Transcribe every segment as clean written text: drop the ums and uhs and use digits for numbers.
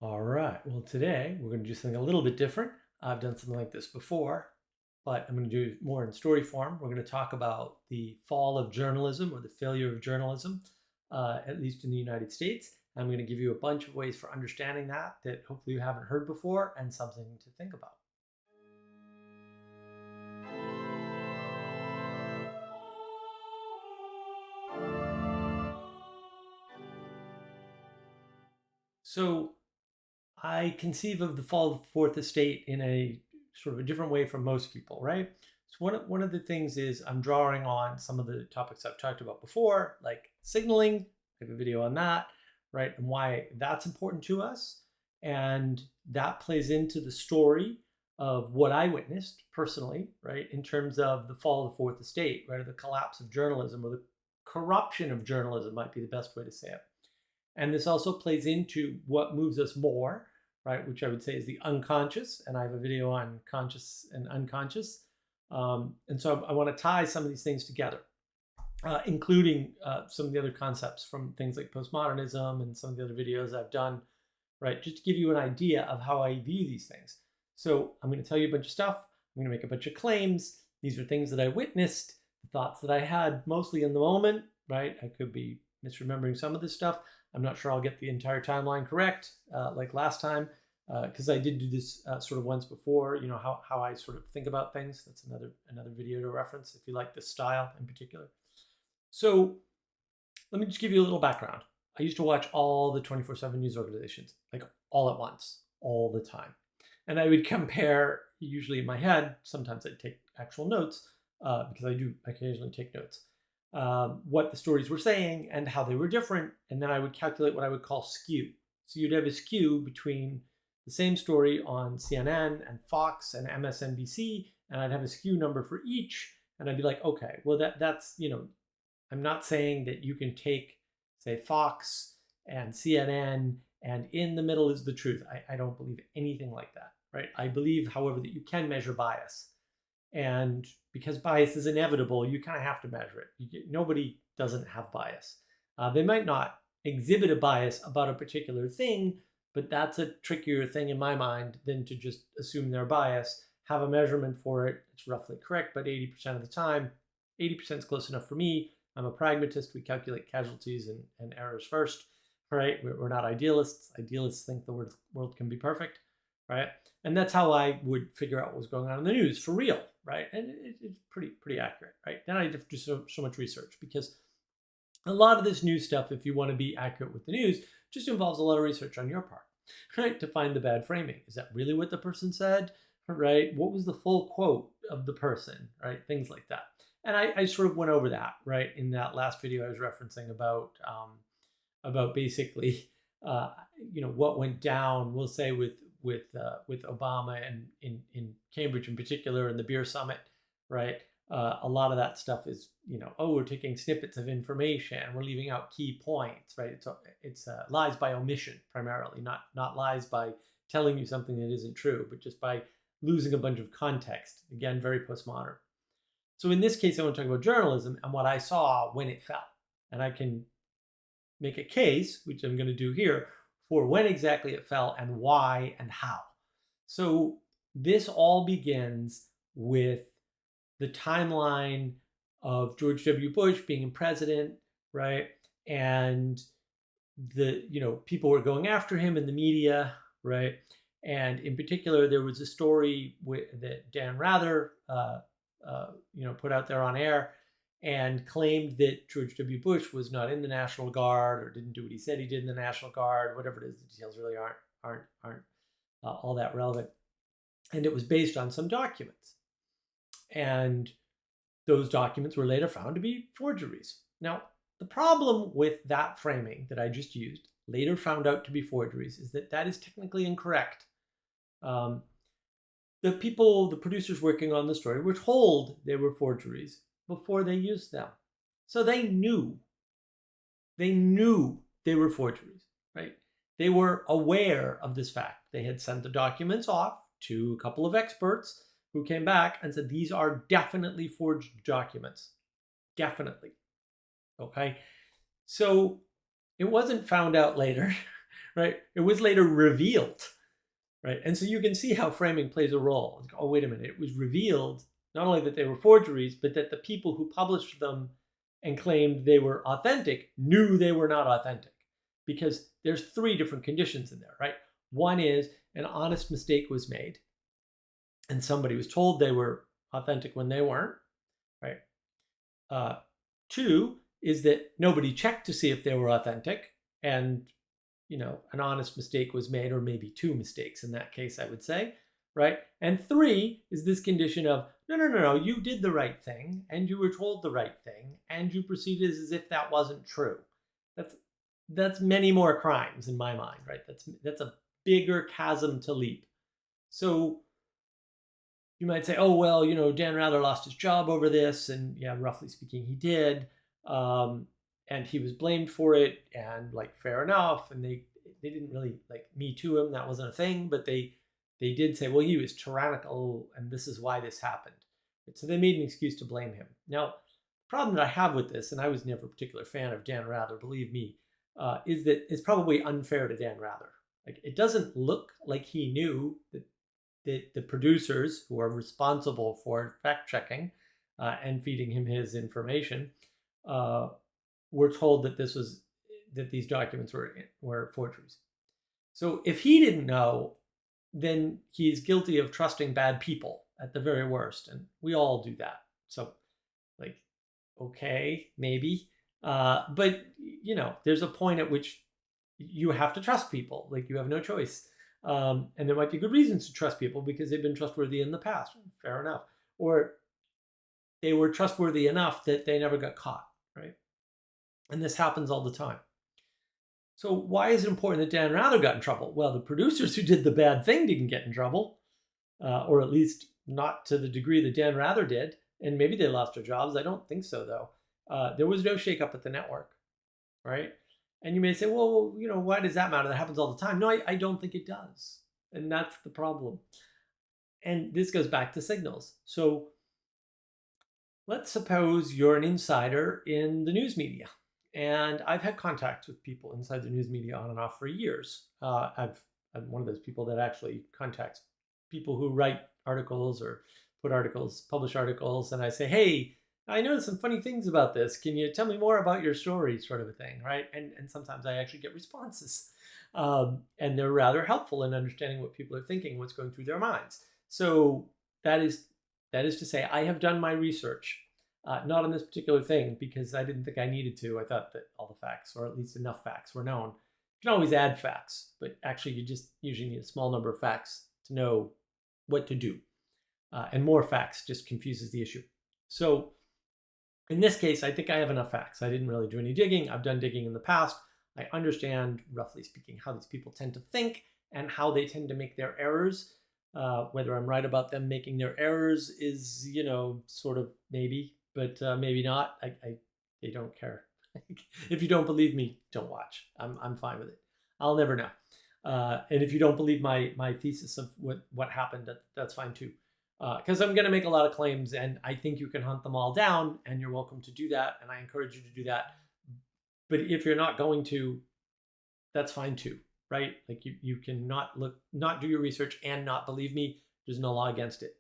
All right. Well, today we're going to do something a little bit different. I've done something like this before, but I'm going to do more in story form. We're going to talk about the fall of journalism or the failure of journalism, at least in the United States. I'm going to give you a bunch of ways for understanding that hopefully you haven't heard before and something to think about. So I conceive of the fall of the fourth estate in a sort of a different way from most people, right? So one of the things is I'm drawing on some of the topics I've talked about before, like signaling. I have a video on that, right? And why that's important to us. And that plays into the story of what I witnessed personally, right? In terms of the fall of the fourth estate, right? Or the collapse of journalism or the corruption of journalism might be the best way to say it. And this also plays into what moves us more, right? Which I would say is the unconscious. And I have a video on conscious and unconscious. And so I want to tie some of these things together, including some of the other concepts from things like postmodernism and some of the other videos I've done, right? Just to give you an idea of how I view these things. So I'm going to tell you a bunch of stuff. I'm going to make a bunch of claims. These are things that I witnessed, the thoughts that I had mostly in the moment, right? I could be misremembering some of this stuff. I'm not sure I'll get the entire timeline correct, like last time, because I did do this sort of once before. You know how I sort of think about things. That's another video to reference if you like this style in particular. So let me just give you a little background. I used to watch all the 24/7 news organizations, like all at once, all the time. And I would compare, usually in my head, sometimes I'd take actual notes, because I do occasionally take notes, what the stories were saying and how they were different. And then I would calculate what I would call skew. So you'd have a skew between the same story on CNN and Fox and MSNBC, and I'd have a skew number for each. And I'd be like, okay, well, that's, I'm not saying that you can take, say, Fox and CNN and in the middle is the truth. I don't believe anything like that, right? I believe, however, that you can measure bias. And because bias is inevitable, you kind of have to measure it. Nobody doesn't have bias. They might not exhibit a bias about a particular thing, but that's a trickier thing in my mind than to just assume they're biased, have a measurement for it. It's roughly correct, but 80% of the time, 80% is close enough for me. I'm a pragmatist. We calculate casualties and errors first, right? We're not idealists. Idealists think the world can be perfect, right? And that's how I would figure out what was going on in the news for real, right? And it's pretty accurate, right? Then I have to do so much research because a lot of this news stuff, if you want to be accurate with the news, just involves a lot of research on your part, right? To find the bad framing. Is that really what the person said, right? What was the full quote of the person, right? Things like that. And I sort of went over that, right, in that last video I was referencing about basically, what went down. We'll say with Obama and in Cambridge in particular, and the beer summit, right? A lot of that stuff is, we're taking snippets of information, we're leaving out key points, right? It's lies by omission primarily, not lies by telling you something that isn't true, but just by losing a bunch of context. Again, very postmodern. So in this case, I want to talk about journalism and what I saw when it fell, and I can make a case, which I'm going to do here, for when exactly it fell and why and how. So this all begins with the timeline of George W. Bush being president, right? And people were going after him in the media, right? And in particular, there was a story that Dan Rather, put out there on air and claimed that George W. Bush was not in the National Guard or didn't do what he said he did in the National Guard. Whatever it is, the details really aren't all that relevant. And it was based on some documents, and those documents were later found to be forgeries. Now, the problem with that framing that I just used, later found out to be forgeries, is that is technically incorrect. The producers working on the story, were told they were forgeries before they used them. So they knew they were forgeries, right? They were aware of this fact. They had sent the documents off to a couple of experts who came back and said, these are definitely forged documents. Definitely. Okay. So it wasn't found out later, right? It was later revealed, right? And so you can see how framing plays a role. Oh, wait a minute. It was revealed not only that they were forgeries, but that the people who published them and claimed they were authentic knew they were not authentic, because there's three different conditions in there, right? One is an honest mistake was made and somebody was told they were authentic when they weren't, right? Uh, Two is that nobody checked to see if they were authentic, and an honest mistake was made, or maybe two mistakes in that case, I would say, right? And three is this condition of no, you did the right thing and you were told the right thing and you proceeded as if that wasn't true. That's many more crimes in my mind, right? That's a bigger chasm to leap. So you might say, oh, well, Dan Rather lost his job over this. And yeah, roughly speaking, he did. And he was blamed for it. And like, fair enough. And they didn't really like Me Too him. That wasn't a thing. But they did say, well, he was tyrannical and this is why this happened. So they made an excuse to blame him. Now, the problem that I have with this, and I was never a particular fan of Dan Rather, believe me, is that it's probably unfair to Dan Rather. Like, it doesn't look like he knew that the producers who are responsible for fact checking and feeding him his information uh, were told that these documents were forgeries. So if he didn't know, then he's guilty of trusting bad people at the very worst, and we all do that. So, like, okay, maybe, but there's a point at which you have to trust people. Like, you have no choice. And there might be good reasons to trust people because they've been trustworthy in the past. Fair enough. Or they were trustworthy enough that they never got caught, right? And this happens all the time. So why is it important that Dan Rather got in trouble? Well, the producers who did the bad thing didn't get in trouble, or at least not to the degree that Dan Rather did. And maybe they lost their jobs. I don't think so, though. There was no shakeup at the network, right? And you may say, well, why does that matter? That happens all the time. No, I don't think it does. And that's the problem. And this goes back to signals. So let's suppose you're an insider in the news media. And I've had contacts with people inside the news media on and off for years. I'm one of those people that actually contacts people who write articles or publish articles. And I say, hey, I noticed some funny things about this. Can you tell me more about your story, sort of a thing, right? And sometimes I actually get responses. And they're rather helpful in understanding what people are thinking, what's going through their minds. So that is to say, I have done my research, not on this particular thing, because I didn't think I needed to. I thought that all the facts, or at least enough facts, were known. You can always add facts, but actually you just usually need a small number of facts to know what to do. And more facts just confuses the issue. So in this case, I think I have enough facts. I didn't really do any digging. I've done digging in the past. I understand, roughly speaking, how these people tend to think and how they tend to make their errors. Whether I'm right about them making their errors is, sort of maybe, but maybe not. They don't care. If you don't believe me, don't watch. I'm fine with it. I'll never know. And if you don't believe my thesis of what happened, that's fine too. Because I'm going to make a lot of claims, and I think you can hunt them all down, and you're welcome to do that, and I encourage you to do that. But if you're not going to, that's fine too, right? Like, you can not do your research and not believe me. There's no law against it.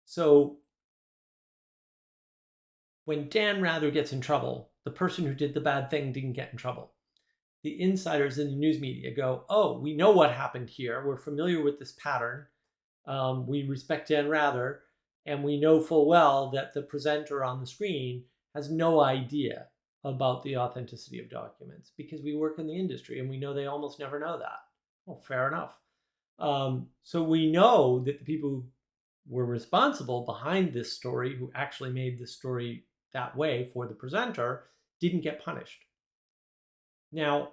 So when Dan Rather gets in trouble, the person who did the bad thing didn't get in trouble. The insiders in the news media go, oh, we know what happened here. We're familiar with this pattern. We respect Dan Rather, and we know full well that the presenter on the screen has no idea about the authenticity of documents, because we work in the industry and we know they almost never know that. Well, fair enough. So we know that the people who were responsible behind this story, who actually made this story that way for the presenter, didn't get punished. Now,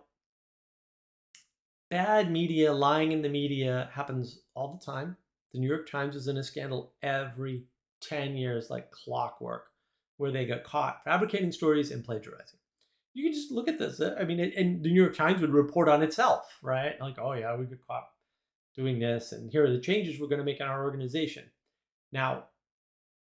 bad media, lying in the media happens all the time. The New York Times is in a scandal every 10 years, like clockwork, where they got caught fabricating stories and plagiarizing. You can just look at this. I mean, and the New York Times would report on itself, right? Like, oh yeah, we got caught doing this, and here are the changes we're going to make in our organization. Now,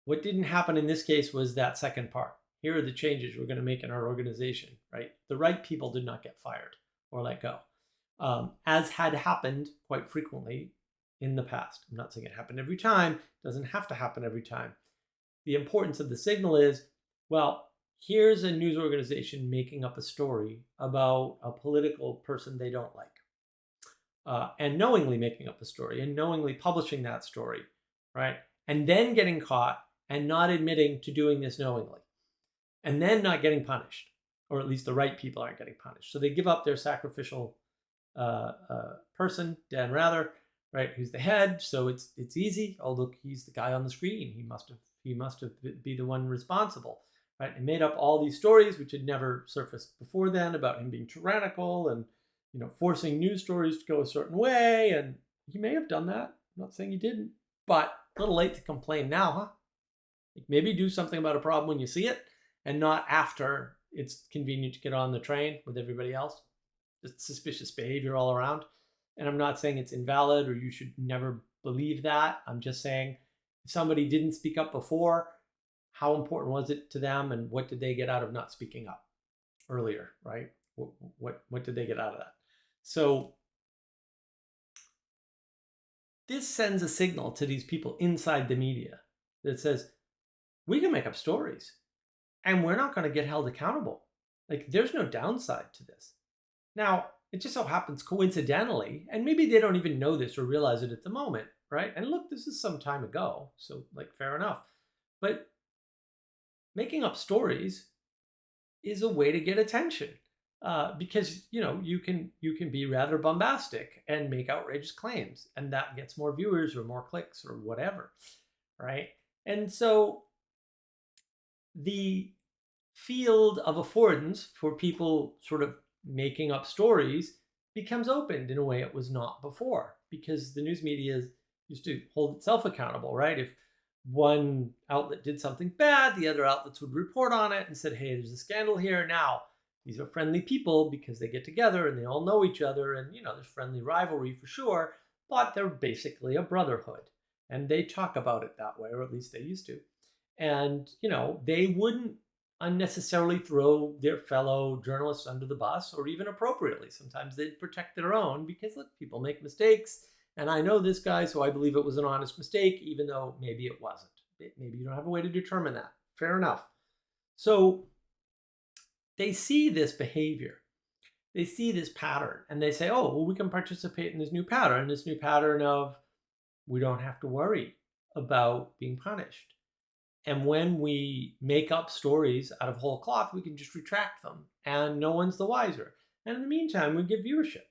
what didn't happen in this case was that second part. Here are the changes we're going to make in our organization, right? The right people did not get fired or let go. as had happened quite frequently in the past. I'm not saying it happened every time, it doesn't have to happen every time. The importance of the signal is, well, here's a news organization making up a story about a political person they don't like, and knowingly making up a story and knowingly publishing that story, right? And then getting caught and not admitting to doing this knowingly, and then not getting punished, or at least the right people aren't getting punished. So they give up their sacrificial person, Dan Rather, right, who's the head. So it's easy. Oh, look, he's the guy on the screen. He must have be the one responsible, right? And made up all these stories which had never surfaced before then about him being tyrannical and forcing news stories to go a certain way. And he may have done that. I'm not saying he didn't, but a little late to complain now, huh? Like maybe do something about a problem when you see it, and not after it's convenient to get on the train with everybody else. It's suspicious behavior all around. And I'm not saying it's invalid or you should never believe that. I'm just saying if somebody didn't speak up before, how important was it to them, and what did they get out of not speaking up earlier, right? What did they get out of that? So this sends a signal to these people inside the media that says, we can make up stories and we're not going to get held accountable. Like, there's no downside to this. Now, it just so happens coincidentally, and maybe they don't even know this or realize it at the moment, right? And look, this is some time ago, so like fair enough. But making up stories is a way to get attention, because you can be rather bombastic and make outrageous claims, and that gets more viewers or more clicks or whatever, right? And so the field of affordance for people sort of making up stories becomes opened in a way it was not before, because the news media used to hold itself accountable, right? If one outlet did something bad, the other outlets would report on it and said, hey, there's a scandal here. Now, these are friendly people because they get together and they all know each other, and there's friendly rivalry for sure, but they're basically a brotherhood. And they talk about it that way, or at least they used to. And, they wouldn't unnecessarily throw their fellow journalists under the bus, or even appropriately. Sometimes they'd protect their own because, look, people make mistakes. And I know this guy, so I believe it was an honest mistake, even though maybe it wasn't. Maybe you don't have a way to determine that. Fair enough. So they see this behavior. They see this pattern and they say, oh, well, we can participate in this new pattern of we don't have to worry about being punished. And when we make up stories out of whole cloth, we can just retract them and no one's the wiser. And in the meantime, we get viewership,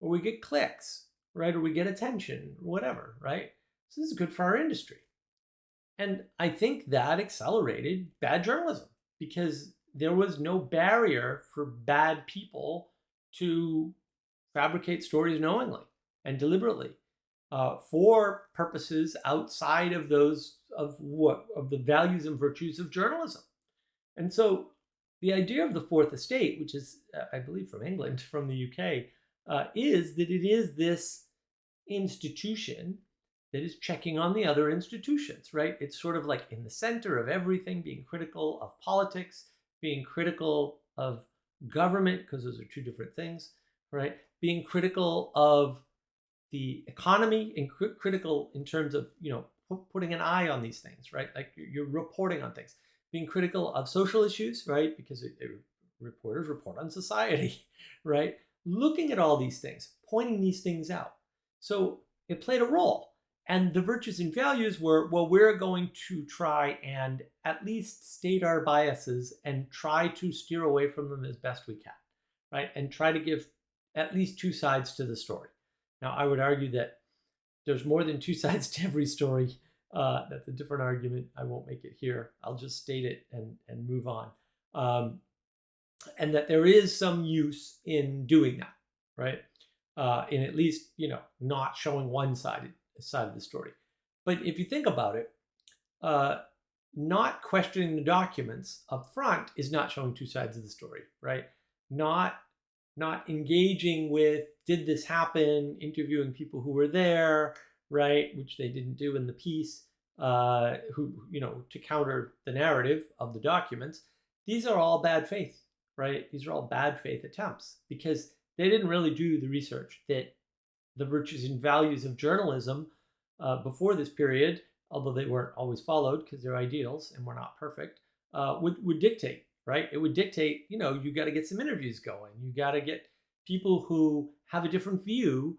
or we get clicks, right? Or we get attention, or whatever, right? So this is good for our industry. And I think that accelerated bad journalism, because there was no barrier for bad people to fabricate stories knowingly and deliberately, for purposes outside of those of the values and virtues of journalism. And so the idea of the fourth estate, which is, I believe, from England, from the UK, is that it is this institution that is checking on the other institutions, right? It's sort of like in the center of everything, being critical of politics, being critical of government, because those are two different things, right? Being critical of the economy, and critical in terms of putting an eye on these things, right? Like you're reporting on things, being critical of social issues, right? Because reporters report on society, right? Looking at all these things, pointing these things out. So it played a role. And the virtues and values were, well, we're going to try and at least state our biases and try to steer away from them as best we can, right? And try to give at least two sides to the story. Now, I would argue that there's more than two sides to every story. That's a different argument. I won't make it here. I'll just state it and move on. And that there is some use in doing that, right? In at least, not showing one side of the story. But if you think about it, not questioning the documents up front is not showing two sides of the story, right? Not engaging with, did this happen, interviewing people who were there, right, which they didn't do in the piece, to counter the narrative of the documents. These are all bad faith, right? These are all bad faith attempts, because They didn't really do the research that the virtues and values of journalism before this period, although they weren't always followed because they're ideals and we're not perfect, would dictate, right? It would dictate, you got to get some interviews going. You got to get people who have a different view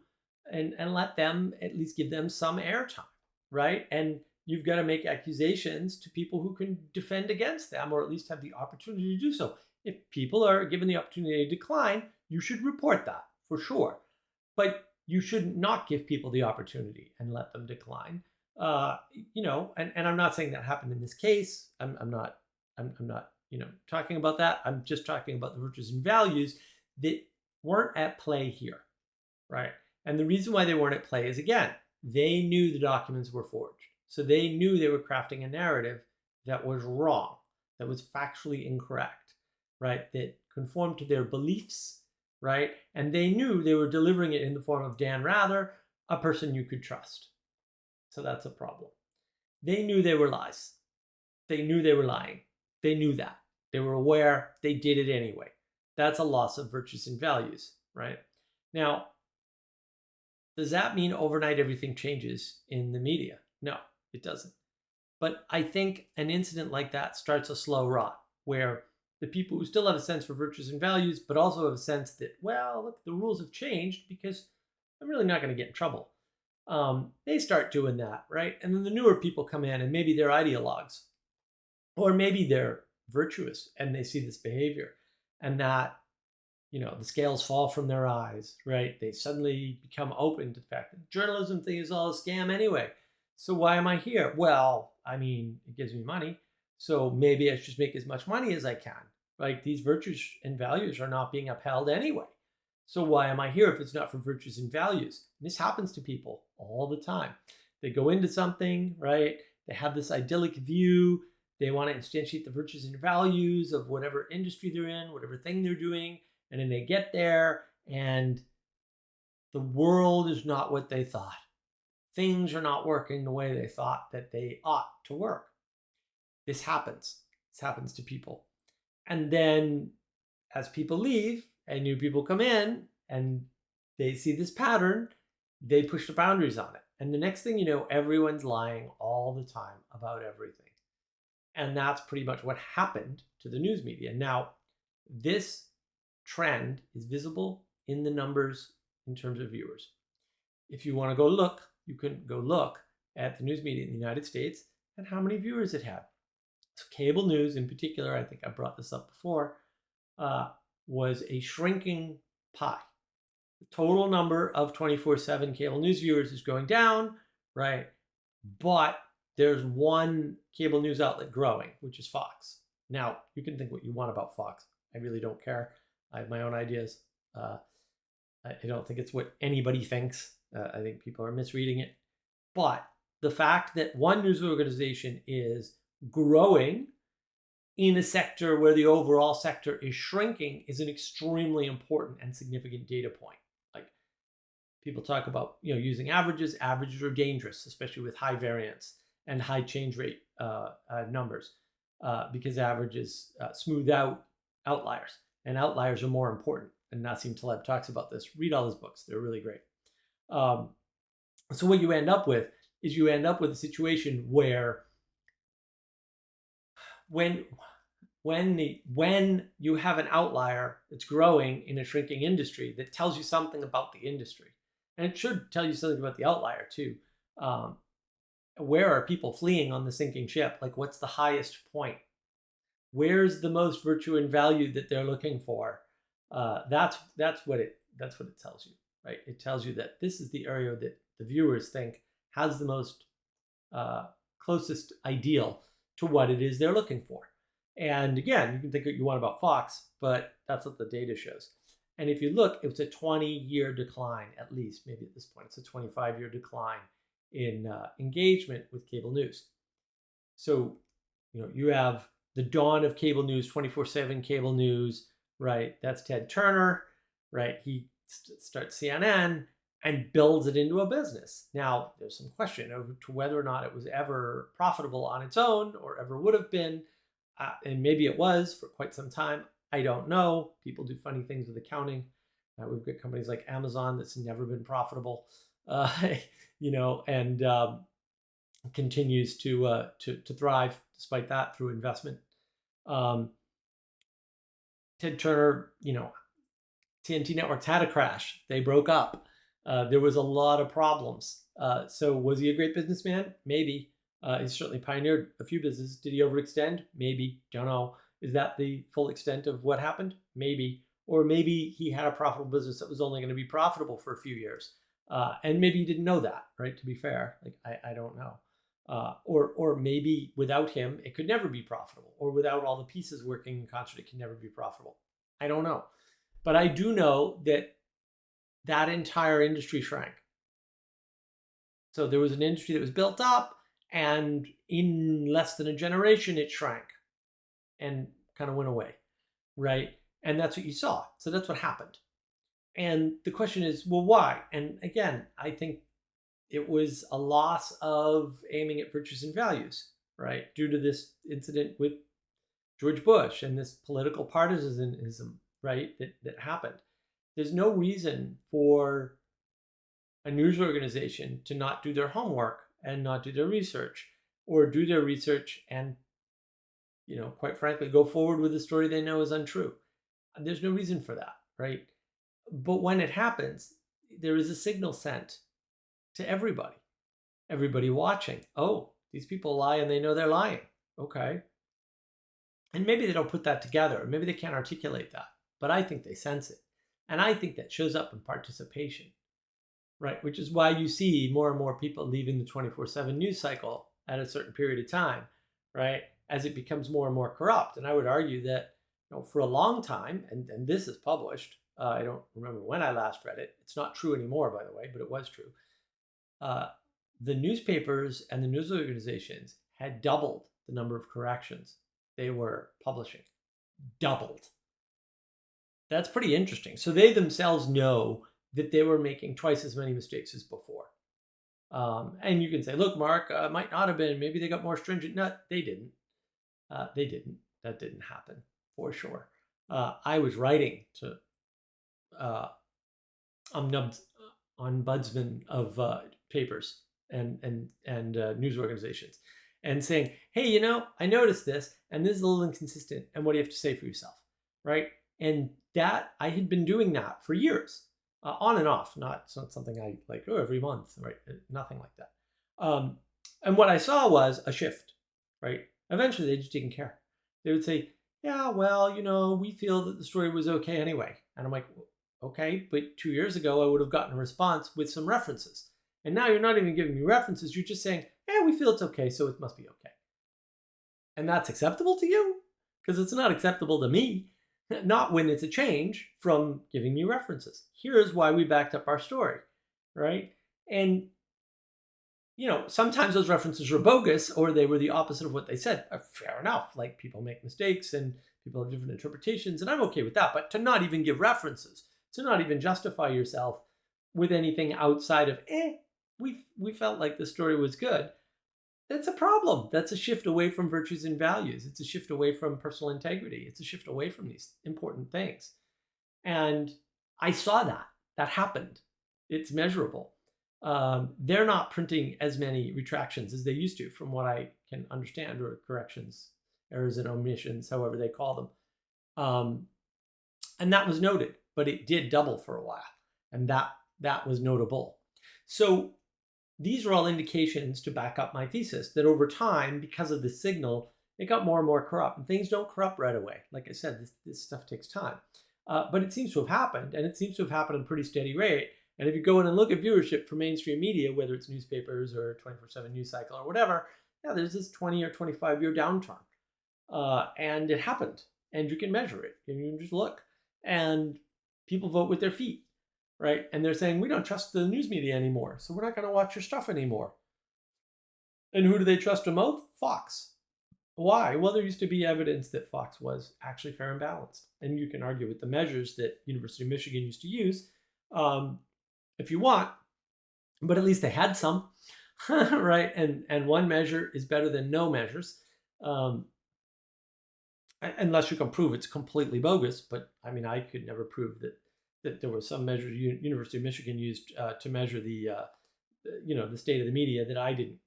and let them at least give them some airtime, right? And you've got to make accusations to people who can defend against them or at least have the opportunity to do so. If people are given the opportunity to decline, you should report that for sure. But you should not give people the opportunity and let them decline. And I'm not saying that happened in this case. I'm not talking about that. I'm just talking about the virtues and values that weren't at play here, right? And the reason why they weren't at play is, again, they knew the documents were forged. So they knew they were crafting a narrative that was wrong, that was factually incorrect, right? That conformed to their beliefs, right? And they knew they were delivering it in the form of Dan Rather, a person you could trust. So that's a problem. They knew they were lies. They knew they were lying. They knew that. They were aware. They did it anyway. That's a loss of virtues and values, right? Now, does that mean overnight everything changes in the media? No, it doesn't. But I think an incident like that starts a slow rot where the people who still have a sense for virtues and values, but also have a sense that, well, look, the rules have changed because I'm really not going to get in trouble. They start doing that, right? And then the newer people come in and maybe they're ideologues or maybe they're virtuous and they see this behavior and that, the scales fall from their eyes, right? They suddenly become open to the fact that the journalism thing is all a scam anyway. So why am I here? Well, I mean, it gives me money. So maybe I should just make as much money as I can. Like these virtues and values are not being upheld anyway. So why am I here if it's not for virtues and values? And this happens to people all the time. They go into something, right? They have this idyllic view. They want to instantiate the virtues and values of whatever industry they're in, whatever thing they're doing. And then they get there and the world is not what they thought. Things are not working the way they thought that they ought to work. This happens. This happens to people. And then as people leave and new people come in and they see this pattern, they push the boundaries on it. And the next thing you know, everyone's lying all the time about everything. And that's pretty much what happened to the news media. Now, this trend is visible in the numbers in terms of viewers. If you want to go look, you can go look at the news media in the United States and how many viewers it had. So cable news in particular, I think I brought this up before, was a shrinking pie. The total number of 24/7 cable news viewers is going down, right? But there's one cable news outlet growing, which is Fox. Now, you can think what you want about Fox. I really don't care. I have my own ideas. I don't think it's what anybody thinks. I think people are misreading it. But the fact that one news organization is growing in a sector where the overall sector is shrinking is an extremely important and significant data point. Like people talk about, using averages. Averages are dangerous, especially with high variance and high change rate numbers, because averages smooth out outliers. And outliers are more important. And Nassim Taleb talks about this. Read all his books. They're really great. So what you end up with is a situation where when you have an outlier that's growing in a shrinking industry that tells you something about the industry, and it should tell you something about the outlier too. Where are people fleeing on the sinking ship? Like what's the highest point? Where's the most virtue and value that they're looking for? That's what it tells you, right? It tells you that this is the area that the viewers think has the most closest ideal to what it is they're looking for. And again, you can think what you want about Fox, but that's what the data shows. And if you look, it was a 20-year decline, at least, maybe at this point, it's a 25-year decline in engagement with cable news. So, you have the dawn of cable news, 24/7 cable news, right? That's Ted Turner, right? He starts CNN and builds it into a business. Now, there's some question over to whether or not it was ever profitable on its own or ever would have been. And maybe it was for quite some time. I don't know. People do funny things with accounting. We've got companies like Amazon that's never been profitable, uh, and continues to thrive despite that through investment. Um, Ted Turner, TNT Networks had a crash. They broke up. There was a lot of problems. So was he a great businessman? Maybe. He certainly pioneered a few businesses. Did he overextend? Maybe. Don't know. Is that the full extent of what happened? Maybe. Or maybe he had a profitable business that was only going to be profitable for a few years. And maybe he didn't know that, right? To be fair, like I don't know. Or maybe without him, it could never be profitable. Or without all the pieces working in concert, it can never be profitable. I don't know. But I do know that that entire industry shrank. So there was an industry that was built up, and in less than a generation, it shrank and kind of went away, right? And that's what you saw. So that's what happened. And the question is, well, why? And again, I think it was a loss of aiming at virtues and values, right? Due to this incident with George Bush and this political partisanism, right? That happened. There's no reason for a news organization to not do their homework and not do their research, or do their research and, quite frankly, go forward with a story they know is untrue. And there's no reason for that, right? But when it happens, there is a signal sent to everybody watching. Oh, these people lie and they know they're lying. Okay. And maybe they don't put that together, or maybe they can't articulate that, but I think they sense it. And I think that shows up in participation. Right, which is why you see more and more people leaving the 24/7 news cycle at a certain period of time, right, as it becomes more and more corrupt. And I would argue that, for a long time, and this is published, I don't remember when I last read it. It's not true anymore, by the way, but it was true. The newspapers and the news organizations had doubled the number of corrections they were publishing. Doubled. That's pretty interesting. So they themselves know that they were making twice as many mistakes as before. And you can say, look, Mark, might not have been. Maybe they got more stringent. No, they didn't. They didn't. That didn't happen for sure. I was writing to ombudsman of papers and news organizations, and saying, hey, I noticed this, and this is a little inconsistent, and what do you have to say for yourself, right? And that I had been doing that for years, on and off, not something I like, every month, right? Nothing like that. And what I saw was a shift, right? Eventually, they just didn't care. They would say, yeah, well, we feel that the story was okay anyway. And I'm like, okay, but 2 years ago, I would have gotten a response with some references. And now you're not even giving me references. You're just saying, yeah, we feel it's okay, so it must be okay. And that's acceptable to you? Because it's not acceptable to me. Not when it's a change from giving me references. Here's why we backed up our story, right? And, sometimes those references were bogus, or they were the opposite of what they said. Fair enough. Like, people make mistakes and people have different interpretations, and I'm okay with that. But to not even give references, to not even justify yourself with anything outside of, we felt like the story was good, that's a problem. That's a shift away from virtues and values. It's a shift away from personal integrity. It's a shift away from these important things. And I saw that. That happened. It's measurable. They're not printing as many retractions as they used to, from what I can understand, or corrections, errors and omissions, however they call them. And that was noted, but it did double for a while. And that was notable. So these are all indications to back up my thesis that over time, because of the signal, it got more and more corrupt. And things don't corrupt right away. Like I said, this stuff takes time. But it seems to have happened, and it seems to have happened at a pretty steady rate. And if you go in and look at viewership for mainstream media, whether it's newspapers or 24/7 news cycle or whatever, there's this 20 or 25-year downturn. And it happened. And you can measure it. And you can just look. And people vote with their feet. Right? And they're saying, we don't trust the news media anymore, so we're not going to watch your stuff anymore. And who do they trust the most? Fox. Why? Well, there used to be evidence that Fox was actually fair and balanced. And you can argue with the measures that University of Michigan used to use, if you want, but at least they had some, right? And one measure is better than no measures, unless you can prove it's completely bogus. But I mean, I could never prove that that there was some measure University of Michigan used to measure the state of the media that I didn't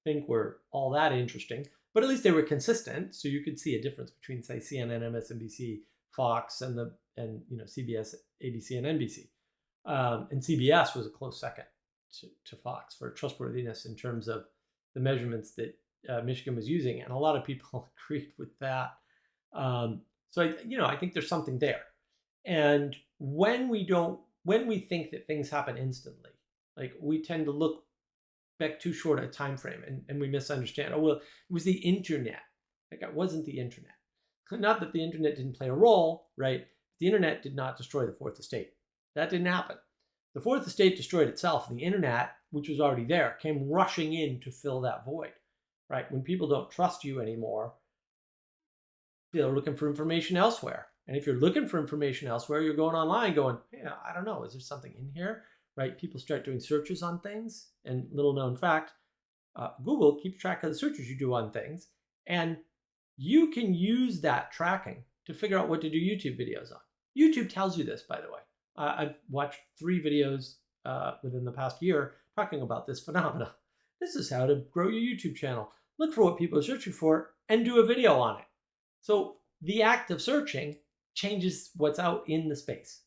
think were all that interesting, but at least they were consistent. So you could see a difference between, say, CNN, MSNBC, Fox, and CBS, ABC, and NBC. And CBS was a close second to Fox for trustworthiness in terms of the measurements that Michigan was using, and a lot of people agreed with that. So I think there's something there. And when we think that things happen instantly, like we tend to look back too short a time frame, and we misunderstand. Oh well, it was the internet. Like it wasn't the internet. Not that the internet didn't play a role, right? The internet did not destroy the fourth estate. That didn't happen. The fourth estate destroyed itself. The internet, which was already there, came rushing in to fill that void, right? When people don't trust you anymore, they're looking for information elsewhere. And if you're looking for information elsewhere, you're going online going, yeah, I don't know, is there something in here, right? People start doing searches on things. And little known fact, Google keeps track of the searches you do on things. And you can use that tracking to figure out what to do YouTube videos on. YouTube tells you this, by the way. I've watched 3 videos within the past year talking about this phenomena. This is how to grow your YouTube channel. Look for what people are searching for and do a video on it. So the act of searching changes what's out in the space.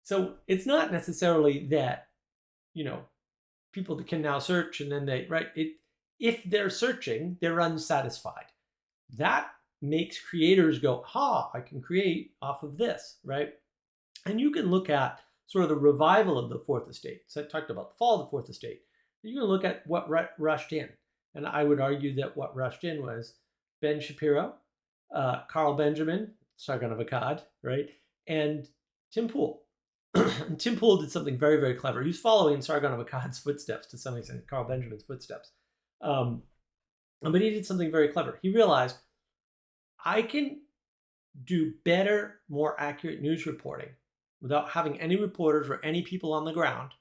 So it's not necessarily that, people can now search and then if they're searching, they're unsatisfied. That makes creators go, I can create off of this, right? And you can look at sort of the revival of the fourth estate. So I talked about the fall of the fourth estate. You can look at what rushed in. And I would argue that what rushed in was Ben Shapiro, Carl Benjamin, Sargon of Akkad, right? And Tim Pool. And Tim Pool did something very, very clever. He was following Sargon of Akkad's footsteps to some extent, Carl Benjamin's footsteps. But he did something very clever. He realized, I can do better, more accurate news reporting without having any reporters or any people on the ground,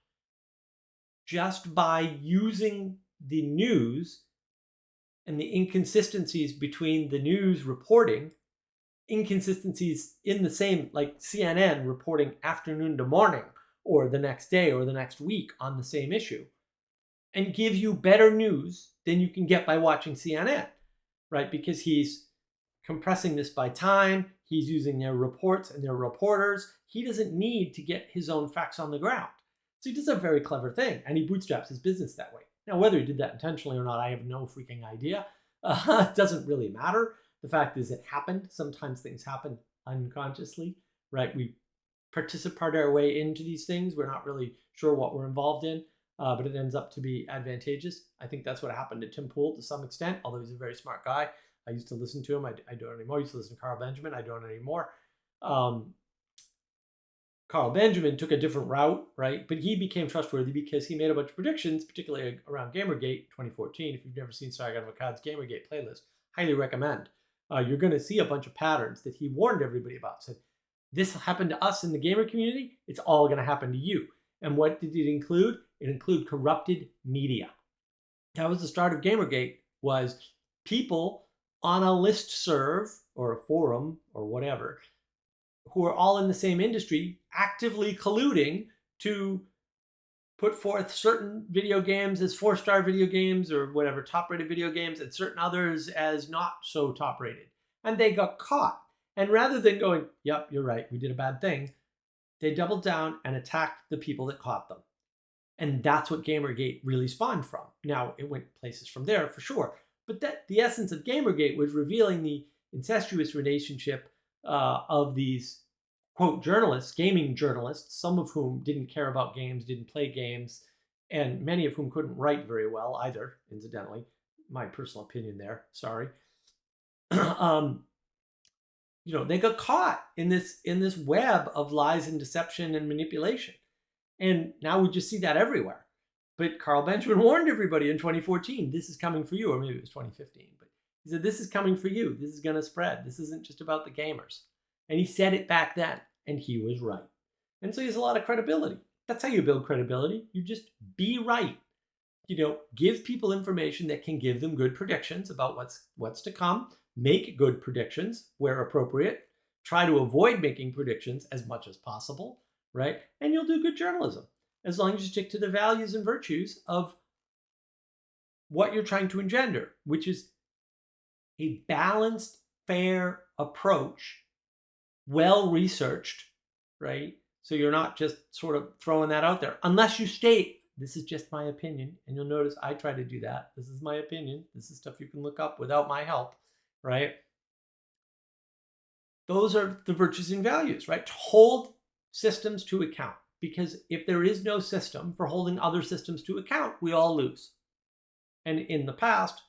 just by using the news and the inconsistencies between the news reporting, inconsistencies in the same, like CNN reporting afternoon to morning or the next day or the next week on the same issue, and give you better news than you can get by watching CNN, right? Because he's compressing this by time. He's using their reports and their reporters. He doesn't need to get his own facts on the ground. So he does a very clever thing, and he bootstraps his business that way. Now, whether he did that intentionally or not, I have no freaking idea. It doesn't really matter. The fact is it happened. Sometimes things happen unconsciously, right? We participate our way into these things. We're not really sure what we're involved in, but it ends up to be advantageous. I think that's what happened to Tim Pool to some extent, although he's a very smart guy. I used to listen to him. I don't anymore. I used to listen to Carl Benjamin. I don't anymore. Carl Benjamin took a different route, right? But he became trustworthy because he made a bunch of predictions, particularly around Gamergate 2014. If you've never seen Sargon of Akkad's Gamergate playlist, highly recommend. You're going to see a bunch of patterns that he warned everybody about. Said, this happened to us in the gamer community. It's all going to happen to you. And what did it include? It included corrupted media. That was the start of Gamergate, was people on a listserv or a forum or whatever, who are all in the same industry, actively colluding to put forth certain video games as 4-star video games or whatever, top-rated video games, and certain others as not so top-rated. And they got caught. And rather than going, yep, you're right, we did a bad thing, they doubled down and attacked the people that caught them. And that's what Gamergate really spawned from. Now, it went places from there for sure. But the essence of Gamergate was revealing the incestuous relationship of these, quote, journalists, gaming journalists, some of whom didn't care about games, didn't play games, and many of whom couldn't write very well either, incidentally. My personal opinion there, sorry. They got caught in this web of lies and deception and manipulation. And now we just see that everywhere. But Carl Benjamin warned everybody in 2014, this is coming for you, or maybe it was 2015. But he said, this is coming for you. This is going to spread. This isn't just about the gamers. And he said it back then, and he was right. And so he has a lot of credibility. That's how you build credibility. You just be right. Give people information that can give them good predictions about what's to come. Make good predictions where appropriate. Try to avoid making predictions as much as possible. right? And you'll do good journalism as long as you stick to the values and virtues of what you're trying to engender, which is a balanced, fair approach, well researched, right? So you're not just sort of throwing that out there, unless you state, this is just my opinion. And you'll notice I try to do that. This is my opinion. This is stuff you can look up without my help, right? Those are the virtues and values, right? To hold systems to account. Because if there is no system for holding other systems to account, we all lose. And in the past,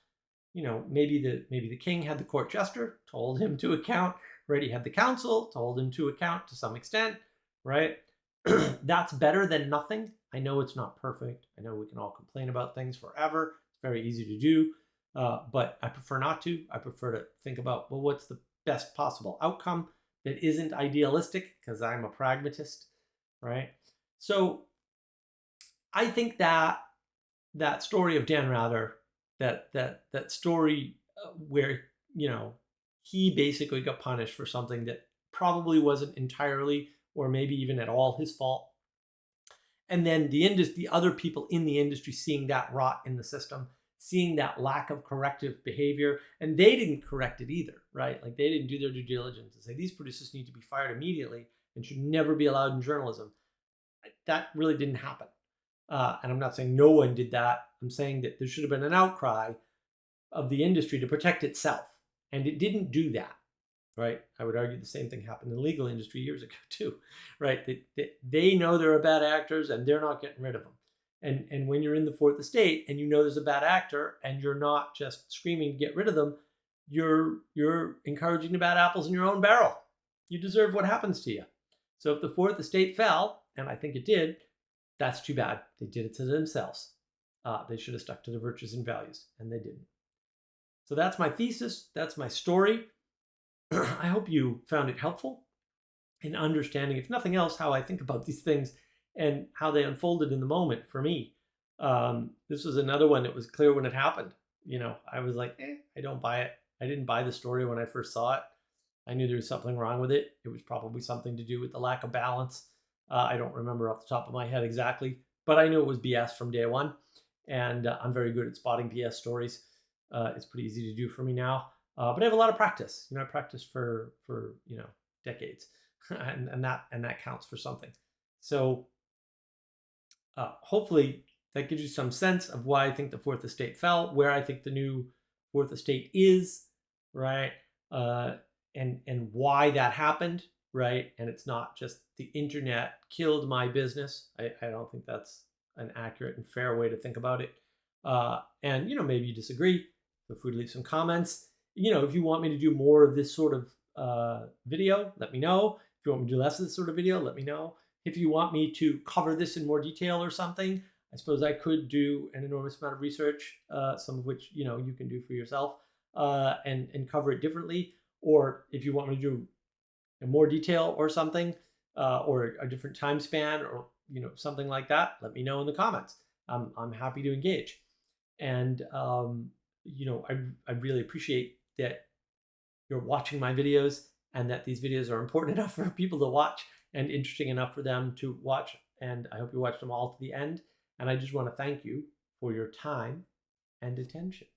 maybe the king had the court jester to hold him to account, right? He had the council to hold him to account to some extent, right? That's better than nothing. I know it's not perfect. I know we can all complain about things forever. It's very easy to do, but I prefer not to. I prefer to think about, well, what's the best possible outcome that isn't idealistic, because I'm a pragmatist, right? So I think that story of Dan Rather, that story where he basically got punished for something that probably wasn't entirely or maybe even at all his fault, and then the other people in the industry seeing that rot in the system, seeing that lack of corrective behavior, and they didn't correct it either, right? Like they didn't do their due diligence and say these producers need to be fired immediately and should never be allowed in journalism. That really didn't happen. And I'm not saying no one did that. I'm saying that there should have been an outcry of the industry to protect itself. And it didn't do that, right? I would argue the same thing happened in the legal industry years ago too, right? They know there are bad actors and they're not getting rid of them. And when you're in the fourth estate and you know there's a bad actor and you're not just screaming to get rid of them, you're encouraging the bad apples in your own barrel. You deserve what happens to you. So if the fourth estate fell, and I think it did, that's too bad. They did it to themselves. They should have stuck to their virtues and values, and they didn't. So that's my thesis. That's my story. I hope you found it helpful in understanding, if nothing else, how I think about these things and how they unfolded in the moment for me. This was another one that was clear when it happened. I was like, I don't buy it. I didn't buy the story when I first saw it. I knew there was something wrong with it. It was probably something to do with the lack of balance. I don't remember off the top of my head exactly, but I knew it was BS from day one. And I'm very good at spotting BS stories. It's pretty easy to do for me now. But I have a lot of practice. I practiced for decades, and that counts for something. So hopefully that gives you some sense of why I think the fourth estate fell, where I think the new fourth estate is, right? And why that happened, right? And it's not just the internet killed my business. I don't think that's an accurate and fair way to think about it. And maybe you disagree. Feel free to leave some comments. If you want me to do more of this sort of video, let me know. If you want me to do less of this sort of video, let me know. If you want me to cover this in more detail or something, I suppose I could do an enormous amount of research, some of which you can do for yourself, and cover it differently. Or if you want me to do more detail or something, or a different time span, or something like that, let me know in the comments. I'm happy to engage. And I really appreciate that you're watching my videos and that these videos are important enough for people to watch and interesting enough for them to watch. And I hope you watched them all to the end. And I just want to thank you for your time and attention.